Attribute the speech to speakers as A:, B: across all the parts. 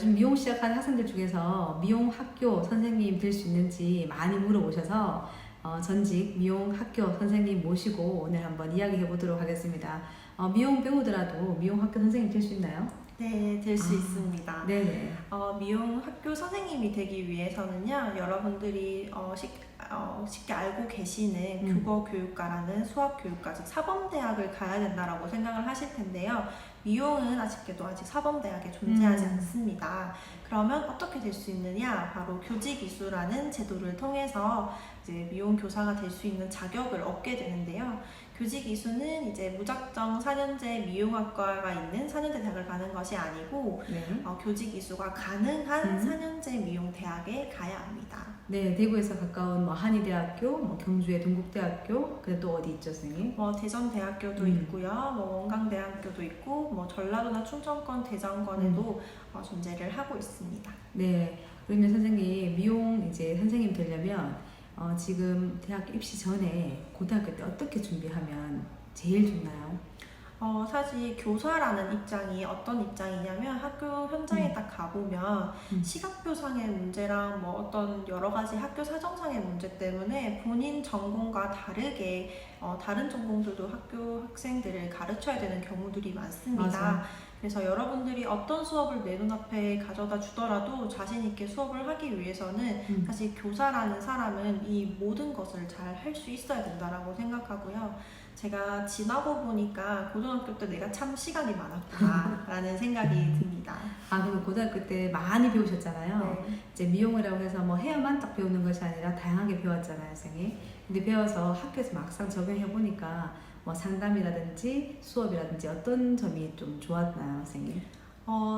A: 요즘 미용 시작한 학생들 중에서 미용 학교 선생님 될 수 있는지 많이 물어보셔서 전직 미용 학교 선생님 모시고 오늘 한번 이야기해 보도록 하겠습니다. 미용 배우더라도 미용 학교 선생님 될 수 있나요?
B: 네, 될 수 있습니다.
A: 네네.
B: 미용 학교 선생님이 되기 위해서는요, 여러분들이 쉽게 알고 계시는 국어 교육과라는 수학 교육과, 즉 사범대학을 가야 된다라고 생각을 하실 텐데요. 미용은 아쉽게도 아직 사범대학에 존재하지 않습니다. 그러면 어떻게 될 수 있느냐? 바로 교직이수라는 제도를 통해서 이제 미용 교사가 될 수 있는 자격을 얻게 되는데요. 교직이수는 이제 무작정 4년제 미용학과가 있는 4년제 대학을 가는 것이 아니고 교직이수가 가능한 4년제 미용대학에 가야 합니다.
A: 네, 대구에서 가까운 한의대학교, 경주의 동국대학교, 그리고 또 어디 있죠, 선생님?
B: 대전대학교도 있고요, 원광대학교도 있고, 전라도나 충청권 대전권에도 존재를 하고 있습니다.
A: 네, 그러면 선생님 미용 이제 선생님 되려면 지금 대학 입시 전에 고등학교 때 어떻게 준비하면 제일 좋나요?
B: 사실 교사라는 입장이 어떤 입장이냐면 학교 현장에 딱 가보면 시각표상의 문제랑 어떤 여러 가지 학교 사정상의 문제 때문에 본인 전공과 다르게 다른 전공들도 학교 학생들을 가르쳐야 되는 경우들이 많습니다.
A: 맞아요.
B: 그래서 여러분들이 어떤 수업을 내 눈앞에 가져다 주더라도 자신 있게 수업을 하기 위해서는 사실 교사라는 사람은 이 모든 것을 잘 할 수 있어야 된다라고 생각하고요. 제가 지나고 보니까 고등학교 때 내가 참 시간이 많았구나 라는 생각이 듭니다.
A: 그럼 고등학교 때 많이 배우셨잖아요.
B: 네.
A: 이제 미용이라고 해서 헤어만 딱 배우는 것이 아니라 다양하게 배웠잖아요, 선생님. 근데 배워서 학교에서 막상 적용해 보니까 상담이라든지 수업이라든지 어떤 점이 좀 좋았나요, 선생님?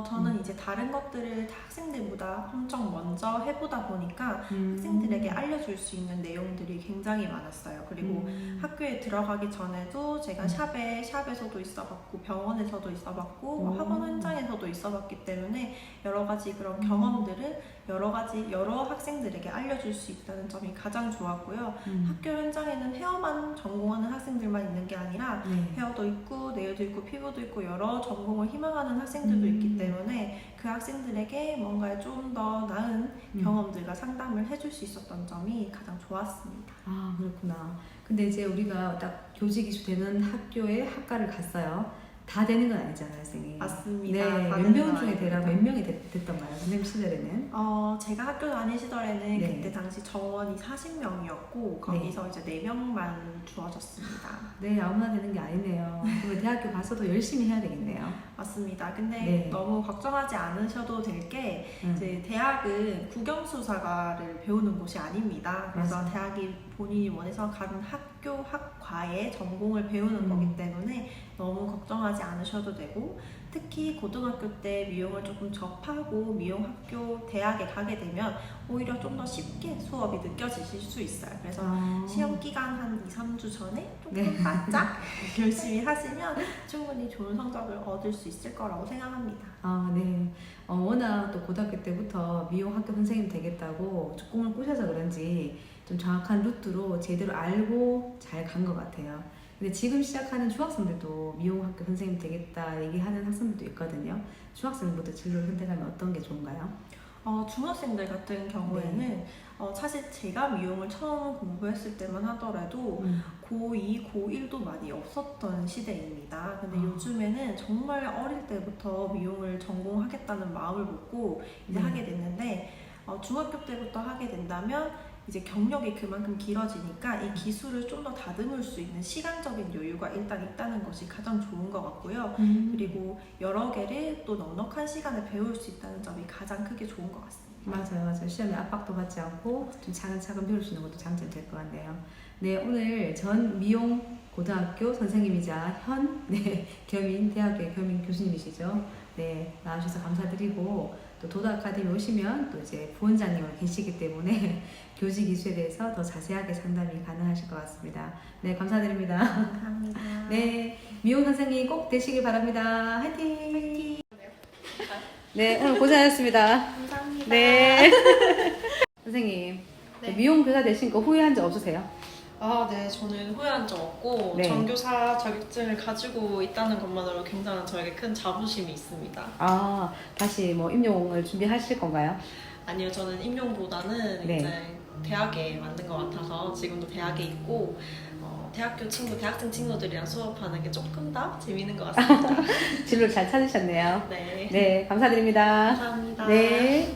B: 저는 이제 다른 것들을 다 학생들보다 엄청 먼저 해보다 보니까 학생들에게 알려줄 수 있는 내용들이 굉장히 많았어요. 그리고 학교에 들어가기 전에도 제가 샵에서도 있어봤고 병원에서도 있어봤고 학원 현장에서도 있어봤기 때문에 여러 가지 그런 경험들을 여러 학생들에게 알려줄 수 있다는 점이 가장 좋았고요. 학교 현장에는 헤어만 전공하는 학생들만 있는 게 아니라 헤어도 있고 네일도 있고 피부도 있고 여러 전공을 희망하는 학생들도 있기 때문에 그 학생들에게 뭔가 좀 더 나은 경험들과 상담을 해줄 수 있었던 점이 가장 좋았습니다.
A: 그렇구나. 근데 이제 우리가 딱 교직이수 되는 학교에 학과를 갔어요. 다 되는 건 아니잖아요, 선생님.
B: 맞습니다.
A: 네, 몇 명 중에 대략 몇 명이 됐던가요, 선생님 시절에는?
B: 제가 학교 다닐 시절에는
A: 네.
B: 그때 당시 정원이 40명이었고 거기서 이제 4명만 주어졌습니다.
A: 네, 아무나 되는 게 아니네요. 그러면 대학교 가서도 열심히 해야 되겠네요.
B: 맞습니다. 근데 너무 걱정하지 않으셔도 될 게 이제 대학은 국영수사과를 배우는 곳이 아닙니다. 그래서
A: 맞아요.
B: 대학이 본인이 원해서 가는 학과의 전공을 배우는 거기 때문에 너무 걱정하지 않으셔도 되고, 특히 고등학교 때 미용을 조금 접하고 미용학교 대학에 가게 되면 오히려 좀 더 쉽게 수업이 느껴지실 수 있어요. 그래서 시험 기간 한 2, 3주 전에 조금 바짝 열심히 하시면 충분히 좋은 성적을 얻을 수 있을 거라고 생각합니다.
A: 네. 워낙 또 고등학교 때부터 미용 학교 선생님 되겠다고 꿈을 꾸셔서 그런지 좀 정확한 루트로 제대로 알고 잘 간 것 같아요. 근데 지금 시작하는 중학생들도 미용학교 선생님 되겠다 얘기하는 학생들도 있거든요. 중학생부터 진로를 선택하면 어떤 게 좋은가요?
B: 중학생들 같은 경우에는 사실 제가 미용을 처음 공부했을 때만 하더라도 고2, 고1도 많이 없었던 시대입니다. 근데 요즘에는 정말 어릴 때부터 미용을 전공하겠다는 마음을 먹고 이제 하게 됐는데 중학교 때부터 하게 된다면 이제 경력이 그만큼 길어지니까 이 기술을 좀 더 다듬을 수 있는 시간적인 여유가 일단 있다는 것이 가장 좋은 것 같고요. 그리고 여러 개를 또 넉넉한 시간에 배울 수 있다는 점이 가장 크게 좋은 것 같습니다.
A: 맞아요. 시험에 압박도 받지 않고 좀 차근차근 배울 수 있는 것도 장점이 될 것 같네요. 네, 오늘 전 미용 고등학교 선생님이자 현 겸임 대학교의 겸임 교수님이시죠. 네, 나와주셔서 감사드리고 또 도도 아카데미 오시면 또 이제 부원장님을 계시기 때문에 교직 이수에 대해서 더 자세하게 상담이 가능하실 것 같습니다. 네, 감사드립니다.
B: 감사합니다.
A: 네, 미용 선생님 꼭 되시길 바랍니다. 화이팅! 네, 오늘 고생하셨습니다.
B: 감사합니다.
A: 네. 선생님, 미용 교사 되신 거 후회한 적 없으세요?
C: 네, 저는 후회한 적 없고
A: 네.
C: 전교사 자격증을 가지고 있다는 것만으로 굉장한 저에게 큰 자부심이 있습니다.
A: 다시 뭐 임용을 준비하실 건가요?
C: 아니요, 저는 임용보다는
A: 네.
C: 이제 대학에 맞는 것 같아서 지금도 대학에 있고 대학교 친구, 대학생 친구들이랑 수업하는 게 조금 더 재미있는 것 같습니다.
A: 진로를 잘 찾으셨네요.
C: 네,
A: 네, 감사드립니다.
C: 감사합니다.
A: 네.